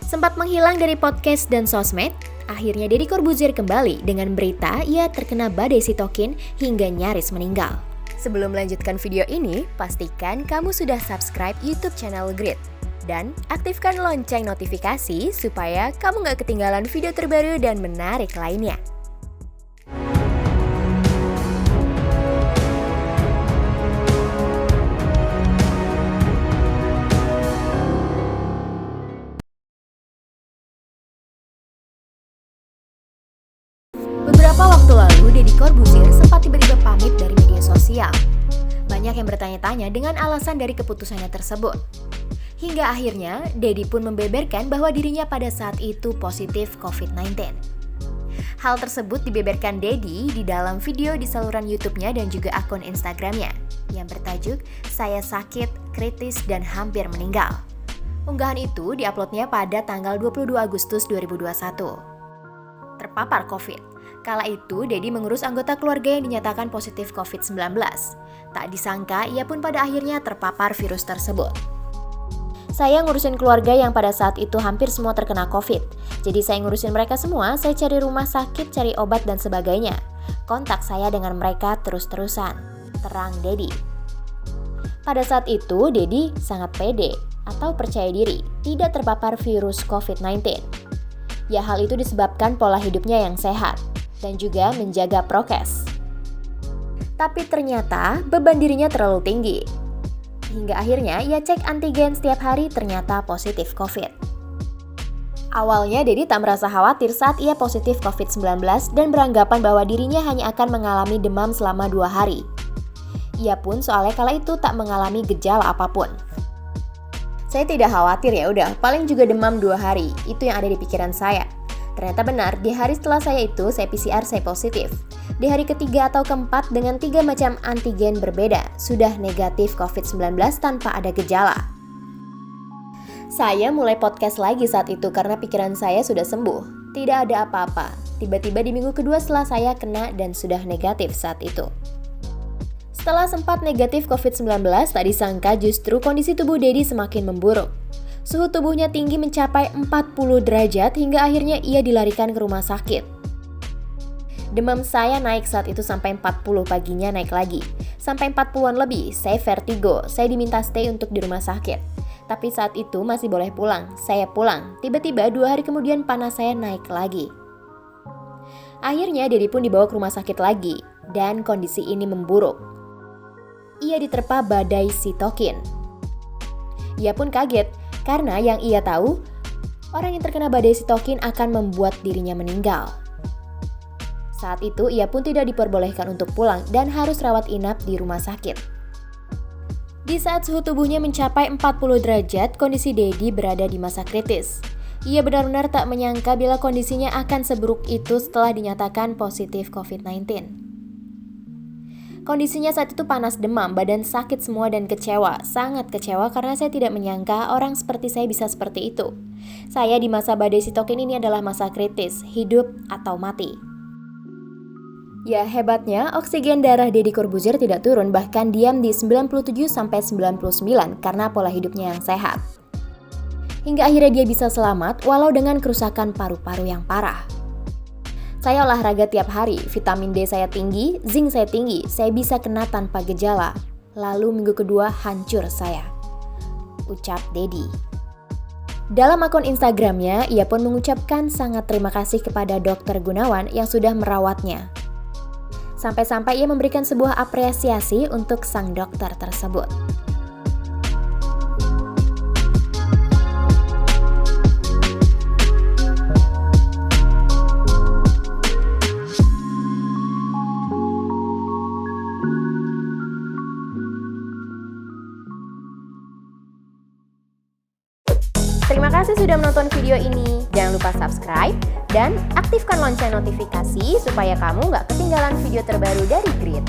Sempat menghilang dari podcast dan sosmed, akhirnya Deddy Corbuzier kembali dengan berita ia terkena badai sitokin hingga nyaris meninggal. Sebelum melanjutkan video ini, pastikan kamu sudah subscribe YouTube channel Grit. Dan aktifkan lonceng notifikasi supaya kamu gak ketinggalan video terbaru dan menarik lainnya. Beberapa waktu lalu, Deddy Corbuzier sempat tiba-tiba pamit dari media sosial. Banyak yang bertanya-tanya dengan alasan dari keputusannya tersebut. Hingga akhirnya, Deddy pun membeberkan bahwa dirinya pada saat itu positif COVID-19. Hal tersebut dibeberkan Deddy di dalam video di saluran YouTube-nya dan juga akun Instagram-nya yang bertajuk "Saya sakit, kritis, dan hampir meninggal". Unggahan itu diuploadnya pada tanggal 22 Agustus 2021. Terpapar COVID. Kala itu, Deddy mengurus anggota keluarga yang dinyatakan positif COVID-19. Tak disangka, ia pun pada akhirnya terpapar virus tersebut. Saya ngurusin keluarga yang pada saat itu hampir semua terkena COVID. Jadi saya ngurusin mereka semua, saya cari rumah sakit, cari obat dan sebagainya. Kontak saya dengan mereka terus-terusan, terang Deddy. Pada saat itu, Deddy sangat pede atau percaya diri tidak terpapar virus COVID-19. Ya, hal itu disebabkan pola hidupnya yang sehat dan juga menjaga prokes. Tapi ternyata beban dirinya terlalu tinggi. Hingga akhirnya ia cek antigen setiap hari ternyata positif COVID. Awalnya Deddy tak merasa khawatir saat ia positif COVID-19 dan beranggapan bahwa dirinya hanya akan mengalami demam selama 2 hari. Ia pun soalnya kala itu tak mengalami gejala apapun. Saya tidak khawatir, ya udah, paling juga demam 2 hari, itu yang ada di pikiran saya. Ternyata benar, di hari setelah saya itu, saya PCR saya positif. Di hari ketiga atau keempat dengan 3 macam antigen berbeda, sudah negatif COVID-19 tanpa ada gejala. Saya mulai podcast lagi saat itu karena pikiran saya sudah sembuh. Tidak ada apa-apa. Tiba-tiba di minggu kedua setelah saya kena dan sudah negatif saat itu. Setelah sempat negatif COVID-19, tak disangka justru kondisi tubuh Deddy semakin memburuk. Suhu tubuhnya tinggi mencapai 40 derajat hingga akhirnya ia dilarikan ke rumah sakit. Demam saya naik saat itu sampai 40, paginya naik lagi. Sampai 40-an lebih, saya vertigo, saya diminta stay untuk di rumah sakit. Tapi saat itu masih boleh pulang, saya pulang. Tiba-tiba 2 hari kemudian panas saya naik lagi. Akhirnya Deddy pun dibawa ke rumah sakit lagi, dan kondisi ini memburuk. Ia diterpa badai sitokin. Ia pun kaget, karena yang ia tahu, orang yang terkena badai sitokin akan membuat dirinya meninggal. Saat itu ia pun tidak diperbolehkan untuk pulang dan harus rawat inap di rumah sakit. Di saat suhu tubuhnya mencapai 40 derajat, kondisi Deddy berada di masa kritis. Ia benar-benar tak menyangka bila kondisinya akan seburuk itu setelah dinyatakan positif COVID-19. Kondisinya saat itu panas, demam, badan sakit semua dan kecewa. Sangat kecewa karena saya tidak menyangka orang seperti saya bisa seperti itu. Saya di masa badai sitokin ini adalah masa kritis, hidup atau mati. Ya, hebatnya oksigen darah Deddy Corbuzier tidak turun, bahkan diam di 97-99 karena pola hidupnya yang sehat. Hingga akhirnya dia bisa selamat walau dengan kerusakan paru-paru yang parah. Saya olahraga tiap hari, vitamin D saya tinggi, zinc saya tinggi, saya bisa kena tanpa gejala. Lalu minggu kedua hancur saya. Ucap Deddy. Dalam akun Instagramnya, ia pun mengucapkan sangat terima kasih kepada Dr. Gunawan yang sudah merawatnya. Sampai-sampai ia memberikan sebuah apresiasi untuk sang dokter tersebut. Terima kasih sudah menonton video ini. Jangan lupa subscribe dan aktifkan lonceng notifikasi supaya kamu gak ketinggalan video terbaru dari Grit.